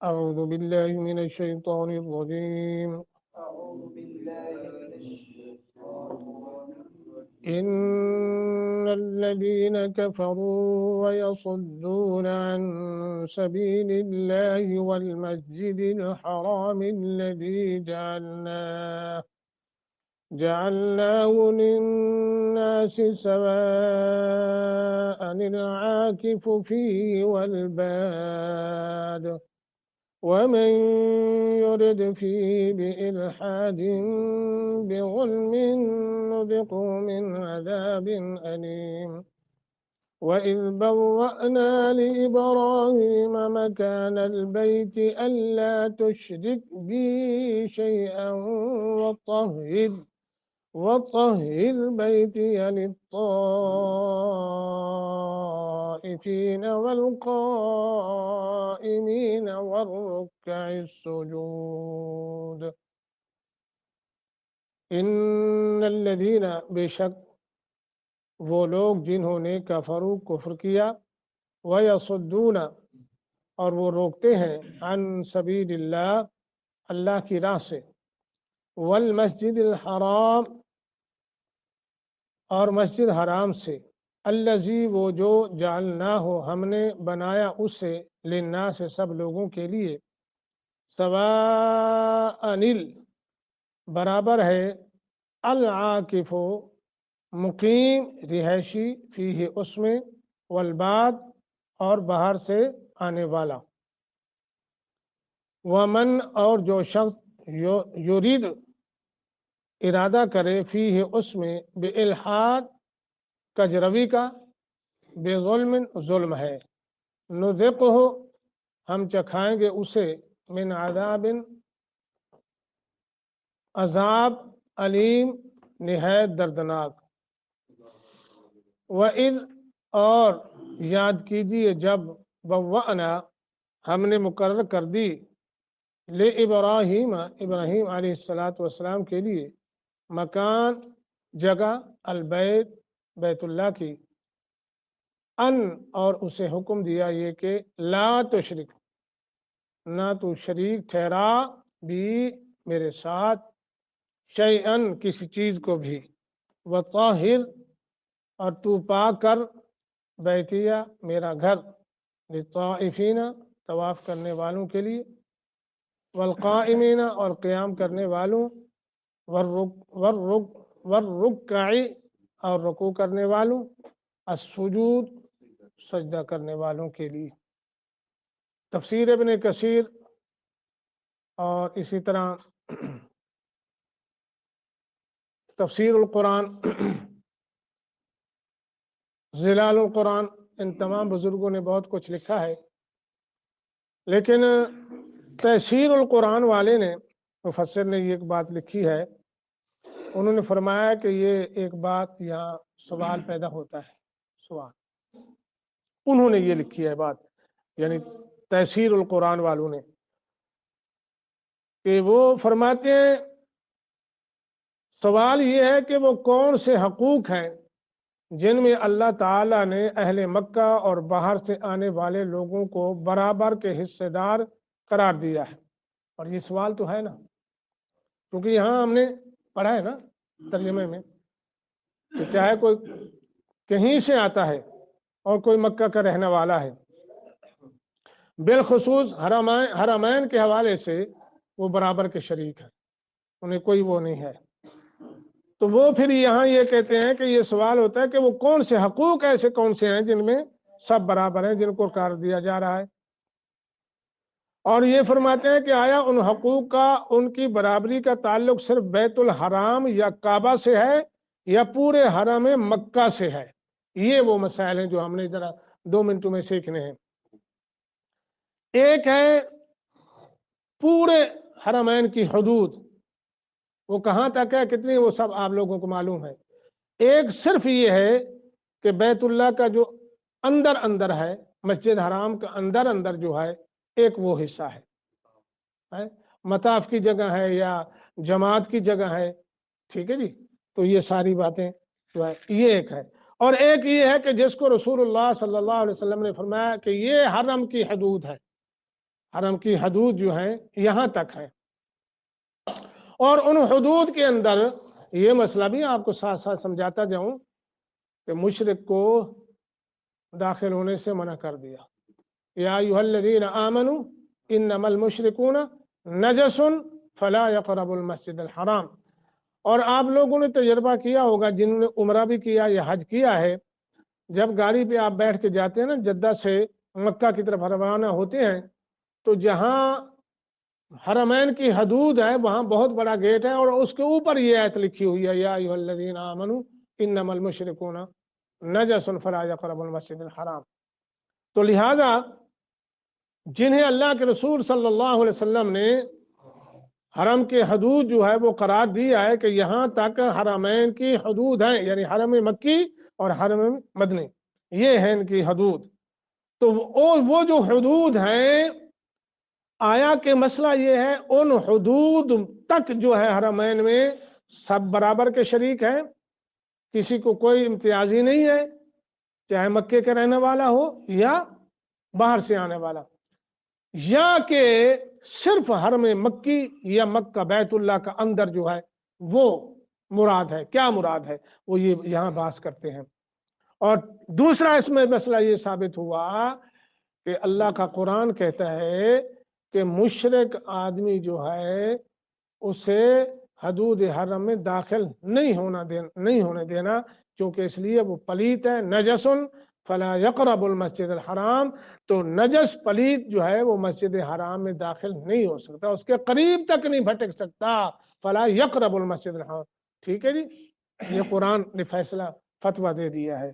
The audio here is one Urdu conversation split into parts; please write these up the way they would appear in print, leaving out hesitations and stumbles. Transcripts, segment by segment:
أعوذ بالله من الشيطان الرجيم. أعوذ بالله من الشيطان الرجيم. إن الذين كفروا ويصدون عن سبيل الله والمسجد الحرام الذي جعلناه للناس سواء العاكف فيه والباد ومن يرد فيه بإلحاد بظلم نذقه من عذاب أليم. وإذ بوأنا لإبراهيم مكان البيت ألا تشرك بي شيئا وطهر بيتي للطائفين والقائمين والركع السجود. ان الذین بے شک وہ لوگ جنہوں نے کفر کیا ویصدون اور وہ روکتے ہیں عن سبیل اللہ کی راہ سے والمسجد الحرام اور مسجد حرام سے الذی وہ جو جعلناہ ہم نے بنایا اسے للناس سب لوگوں کے لیے سواء برابر ہے العاکف مقیم رہائشی فیہ اس میں والباد اور باہر سے آنے والا ومن اور جو شخص یرید ارادہ کرے فیہ اس میں بالحاد کجروی کا بے ظلم ہے نذقہ ہم چکھائیں گے اسے من عذاب علیم نہایت دردناک وَإِذْ اور یاد کیجیے جب بوأنا ہم نے مقرر کر دی ابراہیم علیہ السلام کے لیے مکان جگہ البیت بیت اللہ کی ان اور اسے حکم دیا یہ کہ لا تشرک نہ تو شریک ٹھہرا بھی میرے ساتھ شیئن کسی چیز کو بھی وطاہر اور تو پاک کر بیتیا میرا گھر للطائفین طواف کرنے والوں کے لیے والقائمین اور قیام کرنے والوں والرکعی اور رکوع کرنے والوں السجود سجدہ کرنے والوں کے لیے تفسیر ابن کثیر اور اسی طرح تفسیر القرآن ظلال القرآن ان تمام بزرگوں نے بہت کچھ لکھا ہے لیکن تفسیر القرآن والے نے مفسر نے یہ ایک بات لکھی ہے انہوں نے فرمایا کہ یہ ایک بات یہاں سوال پیدا ہوتا ہے سوال انہوں نے یہ لکھی ہے بات یعنی تفسیر القرآن والوں نے کہ وہ فرماتے ہیں سوال یہ ہے کہ وہ کون سے حقوق ہیں جن میں اللہ تعالیٰ نے اہل مکہ اور باہر سے آنے والے لوگوں کو برابر کے حصے دار قرار دیا ہے اور یہ سوال تو ہے نا کیونکہ یہاں ہم نے پڑھا ہے نا ترجمے میں کہ چاہے کوئی کہیں سے آتا ہے اور کوئی مکہ کا رہنے والا ہے بالخصوص حرمین کے حوالے سے وہ برابر کے شریک ہیں انہیں کوئی وہ نہیں ہے تو وہ پھر یہاں یہ کہتے ہیں کہ یہ سوال ہوتا ہے کہ وہ کون سے حقوق ایسے کون سے ہیں جن میں سب برابر ہیں جن کو قرار دیا جا رہا ہے اور یہ فرماتے ہیں کہ آیا ان حقوق کا ان کی برابری کا تعلق صرف بیت الحرام یا کعبہ سے ہے یا پورے حرم مکہ سے ہے یہ وہ مسائل ہیں جو ہم نے ذرا 2 منٹوں میں سیکھنے ہیں ایک ہے پورے حرمین کی حدود وہ کہاں تک ہے کتنی وہ سب آپ لوگوں کو معلوم ہے ایک صرف یہ ہے کہ بیت اللہ کا جو اندر ہے مسجد حرام کا اندر جو ہے ایک وہ حصہ ہے مطاف کی جگہ ہے یا جماعت کی جگہ ہے ٹھیک ہے جی تو یہ ساری باتیں جو ہے یہ ایک ہے اور ایک یہ ہے کہ جس کو رسول اللہ صلی اللہ علیہ وسلم نے فرمایا کہ یہ حرم کی حدود ہے حرم کی حدود جو ہیں یہاں تک ہے، اور ان حدود کے اندر یہ مسئلہ بھی آپ کو ساتھ ساتھ سمجھاتا جاؤں کہ مشرک کو داخل ہونے سے منع کر دیا، یا ایھا الذین آمنوا انما المشرکون نجس فلا یقربوا المسجد الحرام۔ اور آپ لوگوں نے تجربہ کیا ہوگا، جن نے عمرہ بھی کیا یا حج کیا ہے، جب گاڑی پہ آپ بیٹھ کے جاتے ہیں نا جدہ سے مکہ کی طرف روانہ ہوتے ہیں، تو جہاں حرمین کی حدود ہے وہاں بہت بڑا گیٹ ہے، اور اس کے اوپر یہ آیت لکھی ہوئی ہے، یا ایھا الذین آمنوا انما المشرکون نجس فلا یقربوا المسجد الحرام۔ تو لہذا جنہیں اللہ کے رسول صلی اللہ علیہ وسلم نے حرم کے حدود جو ہے وہ قرار دیا ہے کہ یہاں تک حرمین کی حدود ہیں، یعنی حرم مکی اور حرم مدنی، یہ ہیں ان کی حدود۔ تو وہ جو حدود ہیں، آیا کہ مسئلہ یہ ہے ان حدود تک جو ہے حرمین میں سب برابر کے شریک ہیں، کسی کو کوئی امتیازی نہیں ہے، چاہے مکے کا رہنے والا ہو یا باہر سے آنے والا، یا کہ صرف حرم مکی یا مکہ بیت اللہ کا اندر جو ہے وہ مراد ہے۔ کیا مراد ہے وہ یہ یہاں بحث کرتے ہیں۔ اور دوسرا اس میں مسئلہ یہ ثابت ہوا کہ اللہ کا قرآن کہتا ہے کہ مشرک آدمی جو ہے اسے حدود حرم میں داخل نہیں ہونے دینا، کیونکہ اس لیے وہ پلیت ہے، نجسن فلا یقرب المسجد الحرام۔ تو نجس پلیت جو ہے وہ مسجد حرام میں داخل نہیں ہو سکتا، اس کے قریب تک نہیں بھٹک سکتا، فلا یقرب المسجد الحرام۔ ٹھیک ہے جی، یہ قرآن نے فیصلہ فتویٰ دے دیا ہے۔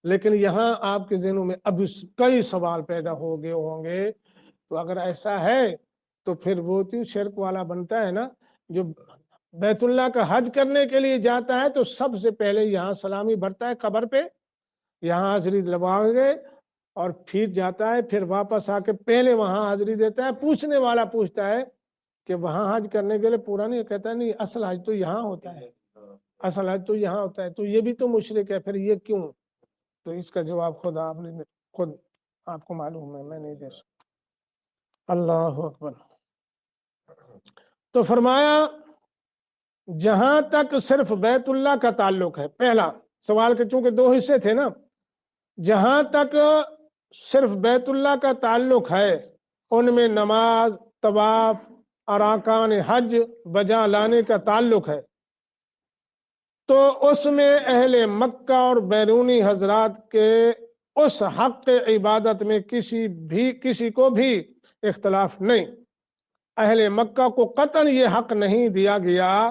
لیکن یہاں آپ کے ذہنوں میں اب کئی سوال پیدا ہو گئے ہوں گے، تو اگر ایسا ہے تو پھر وہ تو شرک والا بنتا ہے نا، جو بیت اللہ کا حج کرنے کے لیے جاتا ہے تو سب سے پہلے یہاں سلامی بھرتا ہے قبر پہ، یہاں حاضری لگوا گے، اور پھر جاتا ہے، پھر واپس آ کے پہلے وہاں حاضری دیتا ہے۔ پوچھنے والا پوچھتا ہے کہ وہاں حج کرنے کے لیے پورا نہیں، کہتا ہے نہیں، اصل حج تو یہاں ہوتا ہے، اصل حج تو یہاں ہوتا ہے، تو یہ بھی تو مشرک ہے، پھر یہ کیوں؟ تو اس کا جواب خود آپ کو معلوم ہے، میں نہیں دے سکتا۔ اللہ اکبر۔ تو فرمایا جہاں تک صرف بیت اللہ کا تعلق ہے، پہلا سوال کے چونکہ دو حصے تھے نا، جہاں تک صرف بیت اللہ کا تعلق ہے ان میں نماز، طواف، ارکان حج بجا لانے کا تعلق ہے، تو اس میں اہل مکہ اور بیرونی حضرات کے اس حق عبادت میں کسی کو بھی اختلاف نہیں۔ اہل مکہ کو قطعاً یہ حق نہیں دیا گیا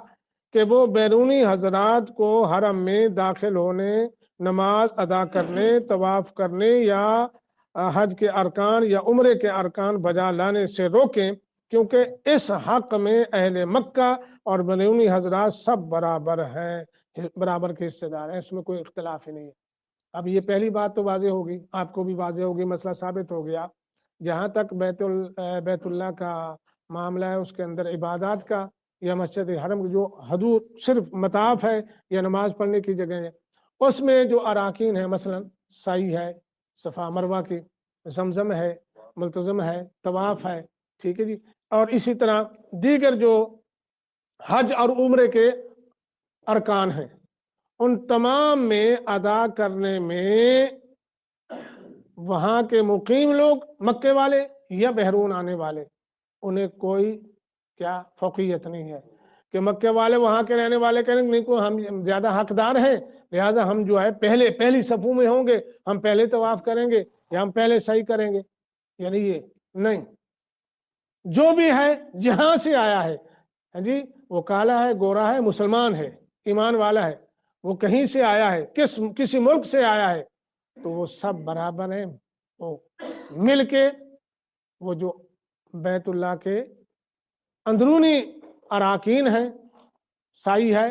کہ وہ بیرونی حضرات کو حرم میں داخل ہونے، نماز ادا کرنے، طواف کرنے یا حج کے ارکان یا عمرے کے ارکان بجا لانے سے روکیں، کیونکہ اس حق میں اہل مکہ اور بیرونی حضرات سب برابر ہیں، برابر کے حصے دار ہیں، اس میں کوئی اختلاف ہی نہیں ہے۔ اب یہ پہلی بات تو واضح ہوگی، آپ کو بھی واضح ہوگی، مسئلہ ثابت ہو گیا۔ جہاں تک بیت اللہ کا معاملہ ہے، اس کے اندر عبادات کا یا مسجد حرم جو حدود صرف مطاف ہے یا نماز پڑھنے کی جگہ ہے، اس میں جو اراکین ہیں، مثلا سعی ہے، صفا مروہ کی، زمزم ہے، ملتزم ہے، طواف ہے، ٹھیک ہے جی، اور اسی طرح دیگر جو حج اور عمرے کے ارکان ہیں، ان تمام میں ادا کرنے میں وہاں کے مقیم لوگ، مکے والے یا بحرون آنے والے، انہیں کوئی کیا فوقیت نہیں ہے کہ مکے والے وہاں کے رہنے والے کہیں نہیں کو ہم زیادہ حقدار ہیں، لہٰذا ہم جو ہے پہلی صفوں میں ہوں گے، ہم پہلے طواف کریں گے یا ہم پہلے سعی کریں گے، یعنی یہ نہیں، جو بھی ہے جہاں سے آیا ہے، ہاں جی، وہ کالا ہے، گورا ہے، مسلمان ہے، ایمان والا ہے، وہ کہیں سے آیا ہے، کسی ملک سے آیا ہے، تو وہ سب برابر ہیں، وہ مل کے وہ جو بیت اللہ کے اندرونی اراکین ہیں، سعی ہے،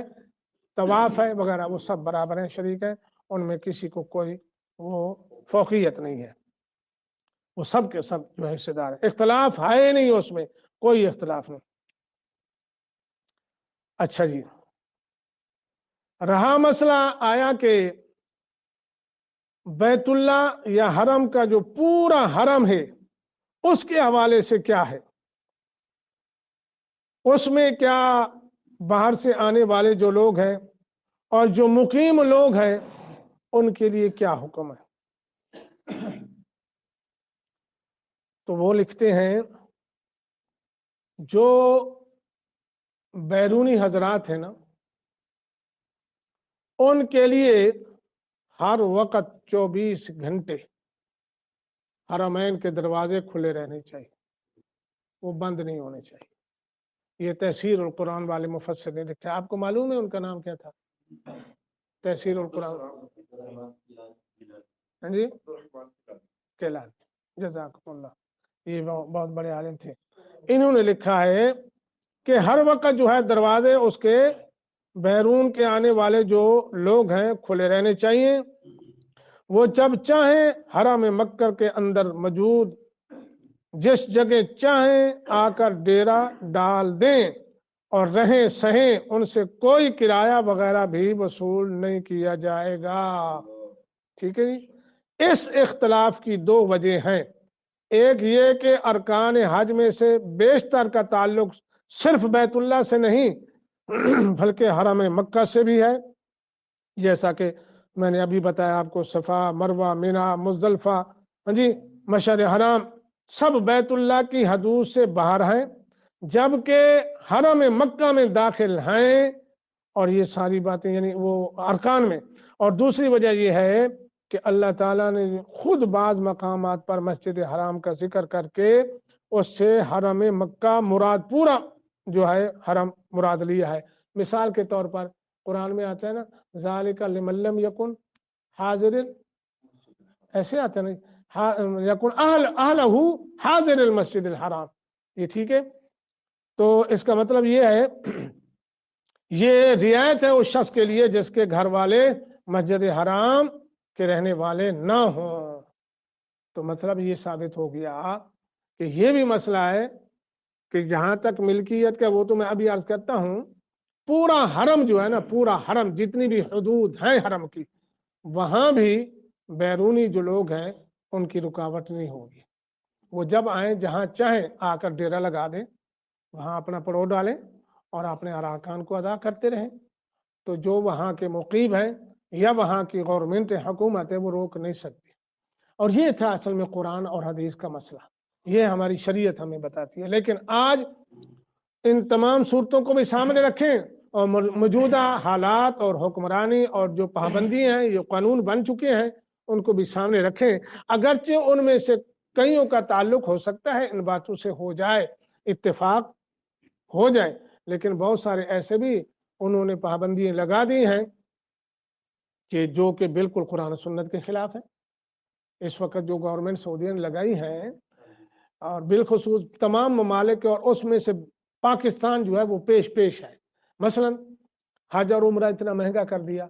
طواف ہے وغیرہ، وہ سب برابر ہیں، شریک ہیں، ان میں کسی کو کوئی وہ فوقیت نہیں ہے، وہ سب کے سب جو ہے حصے دار ہیں، اختلاف ہے نہیں، اس میں کوئی اختلاف نہیں۔ اچھا جی، رہا مسئلہ آیا کہ بیت اللہ یا حرم کا جو پورا حرم ہے اس کے حوالے سے کیا ہے، اس میں کیا باہر سے آنے والے جو لوگ ہیں اور جو مقیم لوگ ہیں ان کے لیے کیا حکم ہے۔ تو وہ لکھتے ہیں جو بیرونی حضرات ہیں نا، ان کے لیے ہر وقت 24 گھنٹے حرمین کے دروازے کھلے رہنے چاہیے، وہ بند نہیں ہونے چاہیے۔ یہ تفسیر القرآن والے مفسر نے لکھا ہے۔ آپ کو معلوم ہے ان کا نام کیا تھا؟ تفسیر القرآن، ہاں جی، کیلان، جزاکم اللہ، یہ بہت بڑے عالم تھے۔ انہوں نے لکھا ہے کہ ہر وقت جو ہے دروازے اس کے بیرون کے آنے والے جو لوگ ہیں کھلے رہنے چاہیے، وہ جب چاہیں حرم مکہ کے اندر موجود جس جگہ چاہیں آ کر ڈیرا ڈال دیں اور رہیں سہیں، ان سے کوئی کرایہ وغیرہ بھی وصول نہیں کیا جائے گا۔ ٹھیک ہے جی۔ اس اختلاف کی 2 وجہ ہیں، ایک یہ کہ ارکان حج میں سے بیشتر کا تعلق صرف بیت اللہ سے نہیں بلکہ حرم مکہ سے بھی ہے، جیسا کہ میں نے ابھی بتایا آپ کو، صفا، مروہ، مینا، مزدلفہ، ہاں جی، مشعر حرام، سب بیت اللہ کی حدود سے باہر ہیں، جبکہ حرم مکہ میں داخل ہیں، اور یہ ساری باتیں یعنی وہ ارکان میں۔ اور دوسری وجہ یہ ہے کہ اللہ تعالیٰ نے خود بعض مقامات پر مسجد حرام کا ذکر کر کے اس سے حرم مکہ مراد پورا جو ہے حرم مراد لیا ہے۔ مثال کے طور پر قرآن میں آتا ہے نا، ذالک لمن لم یکن حاضر، ایسے آتا ہے نا، یکن اہلہ حاضر المسجد الحرام، یہ ٹھیک ہے۔ تو اس کا مطلب یہ ہے، یہ رعایت ہے اس شخص کے لیے جس کے گھر والے مسجد حرام کے رہنے والے نہ ہوں۔ تو مطلب یہ ثابت ہو گیا کہ یہ بھی مسئلہ ہے کہ جہاں تک ملکیت کا، وہ تو میں ابھی عرض کرتا ہوں، پورا حرم جو ہے نا، پورا حرم جتنی بھی حدود ہیں حرم کی، وہاں بھی بیرونی جو لوگ ہیں ان کی رکاوٹ نہیں ہوگی۔ وہ جب آئیں جہاں چاہیں آ کر ڈیرا لگا دیں، وہاں اپنا پڑاؤ ڈالیں اور اپنے ارکان کو ادا کرتے رہیں۔ تو جو وہاں کے مقیم ہیں یا وہاں کی گورنمنٹ حکومت ہے وہ روک نہیں سکتی۔ اور یہ تھا اصل میں قرآن اور حدیث کا مسئلہ، یہ ہماری شریعت ہمیں بتاتی ہے۔ لیکن آج ان تمام صورتوں کو بھی سامنے رکھیں اور موجودہ حالات اور حکمرانی اور جو پابندیاں ہیں، جو قانون بن چکے ہیں، ان کو بھی سامنے رکھیں، اگرچہ ان میں سے کئیوں کا تعلق ہو سکتا ہے ان باتوں سے ہو جائے، اتفاق ہو جائے، لیکن بہت سارے ایسے بھی انہوں نے پابندیاں لگا دی ہیں کہ جو کہ بالکل قرآن و سنت کے خلاف ہے۔ اس وقت جو گورنمنٹ سعودیہ نے لگائی ہیں، اور بالخصوص تمام ممالک، اور اس میں سے پاکستان جو ہے وہ پیش ہے۔ مثلا حج اور عمرہ اتنا مہنگا کر دیا،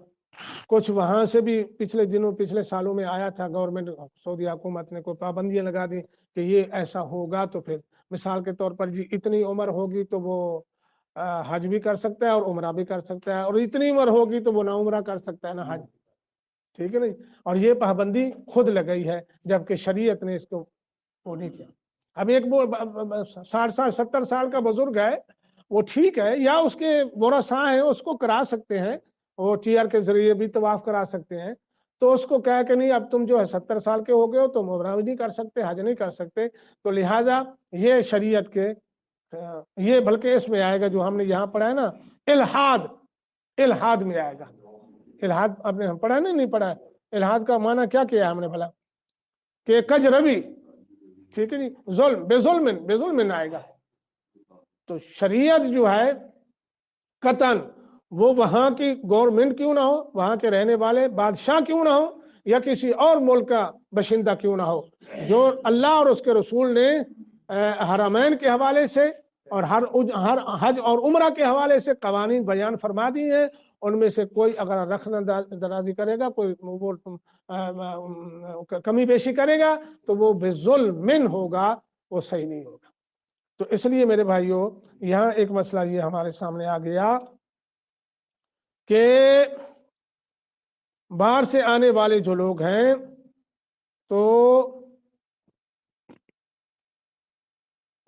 کچھ وہاں سے بھی پچھلے سالوں میں آیا تھا، گورنمنٹ سعودی حکومت نے کوئی پابندیاں لگا دی کہ یہ ایسا ہوگا تو پھر مثال کے طور پر جی اتنی عمر ہوگی تو وہ حج بھی کر سکتا ہے اور عمرہ بھی کر سکتا ہے، اور اتنی عمر ہوگی تو وہ نہ عمرہ کر سکتا ہے نہ حج، ٹھیک ہے نہیں؟ اور یہ پابندی خود لگئی ہے، جبکہ شریعت نے اس کو وہ نہیں کیا۔ اب ایک 60 سال 70 سال کا بزرگ ہے، وہ ٹھیک ہے، یا اس کے ورثاء ہیں اس کو کرا سکتے ہیں، وہ ٹی آر کے ذریعے بھی طواف کرا سکتے ہیں، تو اس کو کہا کہ نہیں اب تم جو ہے 70 سال کے ہو گئے ہو، تم عمرہ نہیں کر سکتے، حج نہیں کر سکتے۔ تو لہٰذا یہ شریعت کے یہ بلکہ اس میں آئے گا جو ہم نے یہاں پڑھا ہے نا، الحاد میں آئے گا۔ الحاد آپ نے پڑھا ہے نہیں پڑھا ہے؟ الحاد کا معنی کیا کیا ہے ہم نے بھلا؟ کہ کج روی، ٹھیک ہے جی، ظلم، بے ظلم آئے گا۔ تو شریعت جو ہے قطعاً وہ وہاں کی گورنمنٹ کیوں نہ ہو، وہاں کے رہنے والے بادشاہ کیوں نہ ہو، یا کسی اور ملک کا باشندہ کیوں نہ ہو، جو اللہ اور اس کے رسول نے حرمین کے حوالے سے اور ہر حج اور عمرہ کے حوالے سے قوانین بیان فرما دی ہیں، ان میں سے کوئی اگر رکھنا درازی کرے گا، کوئی کمی بیشی کرے گا تو وہ بظلم ہوگا، وہ صحیح نہیں ہوگا۔ تو اس لیے میرے بھائیوں، یہاں ایک مسئلہ یہ ہمارے سامنے آ گیا کہ باہر سے آنے والے جو لوگ ہیں تو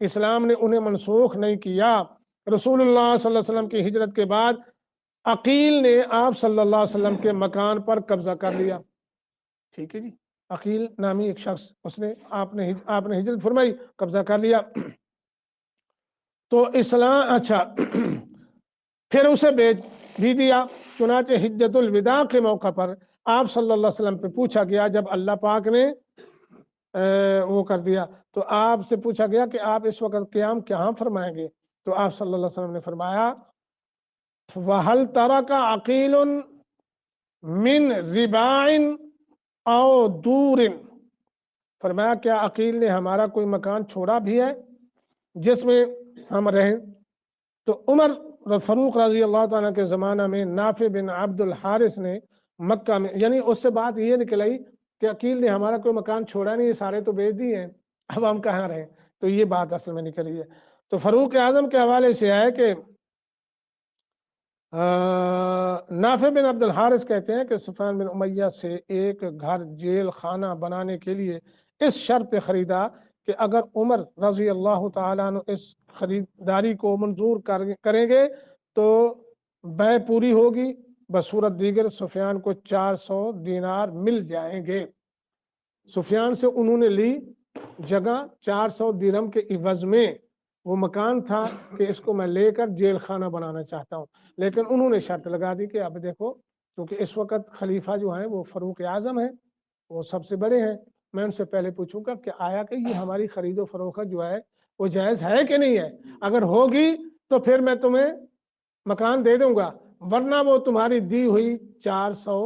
اسلام نے انہیں منسوخ نہیں کیا۔ رسول اللہ صلی اللہ علیہ وسلم کی ہجرت کے بعد عقیل نے آپ صلی اللہ علیہ وسلم کے مکان پر قبضہ کر لیا، ٹھیک ہے جی، عقیل نامی ایک شخص، اس نے آپ نے ہجرت فرمائی، قبضہ کر لیا، تو اسلام اچھا پھر اسے بیچ بھی دیا۔ چنانچہ حجت الوداع کے موقع پر آپ صلی اللہ علیہ وسلم پہ پوچھا گیا، جب اللہ پاک نے وہ کر دیا تو آپ سے پوچھا گیا کہ آپ اس وقت قیام کہاں فرمائیں گے؟ تو آپ صلی اللہ علیہ وسلم نے فرمایا وَهَلْ تَرَكَ عَقِيلٌ مِّن رِبَاعٍ أَوْ دُورٍ، فرمایا کیا عقیل نے ہمارا کوئی مکان چھوڑا بھی ہے جس میں ہم رہیں؟ تو عمر فاروق رضی اللہ تعالیٰ کے زمانہ میں نافع بن عبد الحارث نے مکہ میں، یعنی اس سے بات یہ نکل آئی کہ عقیل نے ہمارا کوئی مکان چھوڑا نہیں، سارے تو بیچ دیے ہیں، اب ہم کہاں رہیں؟ تو یہ بات اصل میں نکلی ہے۔ تو فاروق اعظم کے حوالے سے ہے کہ نافع بن عبد الحارث کہتے ہیں کہ سفیان بن امیہ سے ایک گھر جیل خانہ بنانے کے لیے اس شرط پہ خریدا کہ اگر عمر رضی اللہ تعالیٰ عنہ اس خریداری کو منظور کریں گے تو بیع پوری ہوگی، بصورت دیگر سفیان کو 400 دینار مل جائیں گے۔ سفیان سے انہوں نے لی جگہ 400 درہم کے عوض میں، وہ مکان تھا کہ اس کو میں لے کر جیل خانہ بنانا چاہتا ہوں، لیکن انہوں نے شرط لگا دی کہ اب دیکھو کیونکہ اس وقت خلیفہ جو ہیں وہ فاروق اعظم ہیں، وہ سب سے بڑے ہیں، میں ان سے پہلے پوچھوں گا کہ آیا کہ یہ ہماری خرید و فروخت جو ہے وہ جائز ہے کہ نہیں ہے؟ اگر ہوگی تو پھر میں تمہیں مکان دے دوں گا، ورنہ وہ تمہاری دی ہوئی 400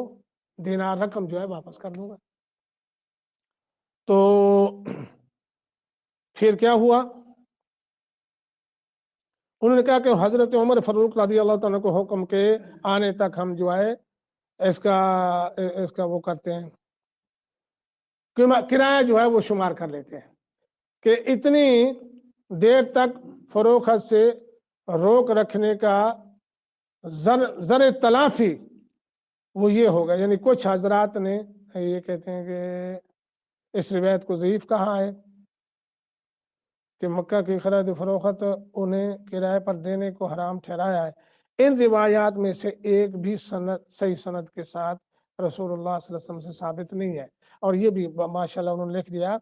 دینار رقم جو ہے واپس کر دوں گا۔ تو پھر کیا ہوا؟ انہوں نے کہا کہ حضرت عمر فاروق رضی اللہ تعالیٰ کو حکم کے آنے تک ہم جو ہے اس کا وہ کرتے ہیں، کرایہ جو ہے وہ شمار کر لیتے ہیں کہ اتنی دیر تک فروخت سے روک رکھنے کا زر تلافی وہ یہ ہوگا۔ یعنی کچھ حضرات نے یہ کہتے ہیں کہ اس روایت کو ضعیف کہا ہے کہ مکہ کی خرید و فروخت انہیں کرائے پر دینے کو حرام ٹھہرایا ہے۔ ان روایات میں سے ایک بھی صحیح سند کے ساتھ رسول اللہ صلی اللہ علیہ وسلم سے ثابت نہیں ہے، اور یہ بھی ماشاءاللہ انہوں نے لکھ دیا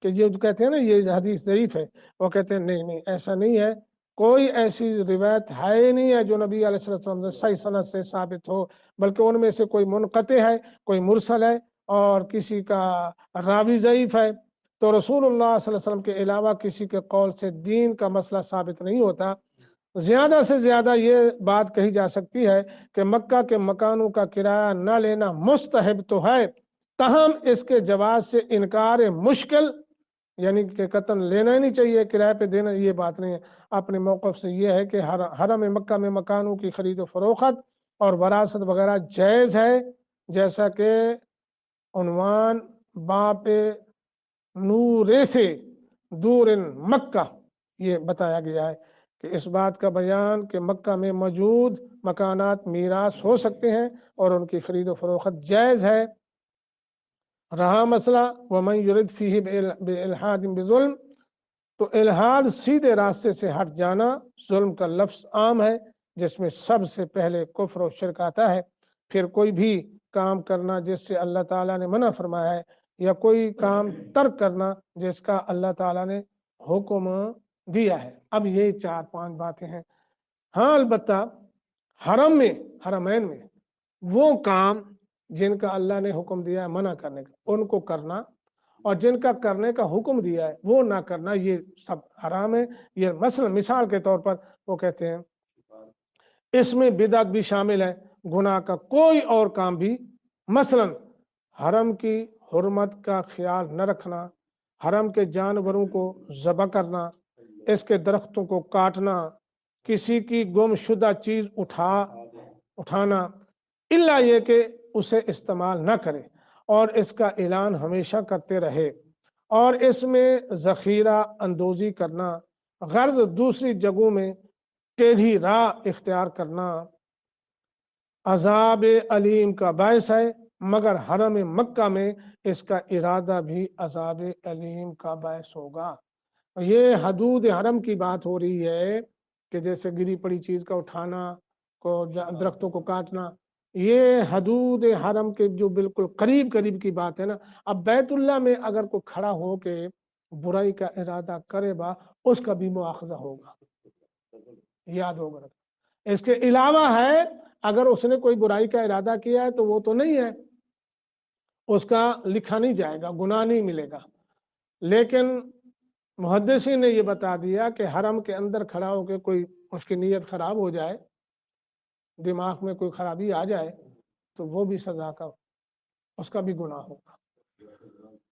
کہ یہ جو کہتے ہیں نا یہ حدیث ضعیف ہے، وہ کہتے ہیں نہیں ایسا نہیں ہے، کوئی ایسی روایت ہے ہی نہیں ہے جو نبی علیہ السلام سے صحیح سند سے ثابت ہو، بلکہ ان میں سے کوئی منقطع ہے، کوئی مرسل ہے، اور کسی کا راوی ضعیف ہے۔ تو رسول اللہ صلی اللہ علیہ وسلم کے علاوہ کسی کے قول سے دین کا مسئلہ ثابت نہیں ہوتا۔ زیادہ سے زیادہ یہ بات کہی جا سکتی ہے کہ مکہ کے مکانوں کا کرایہ نہ لینا مستحب تو ہے، تاہم اس کے جواز سے انکار مشکل، یعنی کہ قطعاً لینا ہی نہیں چاہیے، کرایہ پہ دینا یہ بات نہیں ہے۔ اپنے موقف سے یہ ہے کہ حرم مکہ میں مکانوں کی خرید و فروخت اور وراثت وغیرہ جائز ہے، جیسا کہ عنوان باپ نور سے دور مکہ یہ بتایا گیا ہے کہ اس بات کا بیان کہ مکہ میں موجود مکانات میراث ہو سکتے ہیں اور ان کی خرید و فروخت جائز ہے۔ رہا مسئلہ وَمَن يُرِدْ فِيهِ بِإِلْحَادٍ بِظُلْم، تو الحاد سیدھے راستے سے ہٹ جانا، ظلم کا لفظ عام ہے جس میں سب سے پہلے کفر و شرک آتا ہے، پھر کوئی بھی کام کرنا جس سے اللہ تعالیٰ نے منع فرمایا ہے، یا کوئی کام ترک کرنا جس کا اللہ تعالیٰ نے حکم دیا ہے۔ اب یہ 4-5 باتیں ہیں۔ ہاں البتہ حرمین میں وہ کام جن کا اللہ نے حکم دیا ہے منع کرنے کا ان کو کرنا، اور جن کا کرنے کا حکم دیا ہے وہ نہ کرنا، یہ سب حرام ہے۔ یہ مثال کے طور پر وہ کہتے ہیں اس میں بدعت بھی شامل ہے، گناہ کا کوئی اور کام بھی، مثلا حرم کی حرمت کا خیال نہ رکھنا، حرم کے جانوروں کو ذبح کرنا، اس کے درختوں کو کاٹنا، کسی کی گم شدہ چیز اٹھانا، الا یہ کہ اسے استعمال نہ کرے اور اس کا اعلان ہمیشہ کرتے رہے، اور اس میں ذخیرہ اندوزی کرنا، غرض دوسری جگہوں میں ٹیڑھی راہ اختیار کرنا عذاب علیم کا باعث ہے، مگر حرم مکہ میں اس کا ارادہ بھی عذاب علیم کا باعث ہوگا۔ یہ حدود حرم کی بات ہو رہی ہے کہ جیسے گری پڑی چیز کا اٹھانا درختوں کو کاٹنا، یہ حدود حرم کے جو بالکل قریب قریب کی بات ہے نا۔ اب بیت اللہ میں اگر کوئی کھڑا ہو کے برائی کا ارادہ کرے با، اس کا بھی مواخذہ ہوگا، یاد ہوگا۔ اس کے علاوہ ہے اگر اس نے کوئی برائی کا ارادہ کیا ہے تو وہ تو نہیں ہے، اس کا لکھا نہیں جائے گا، گناہ نہیں ملے گا۔ لیکن محدثین نے یہ بتا دیا کہ حرم کے اندر کھڑا ہو کے کوئی اس کی نیت خراب ہو جائے، دماغ میں کوئی خرابی آ جائے تو وہ بھی سزا کا، اس کا بھی گناہ ہوگا۔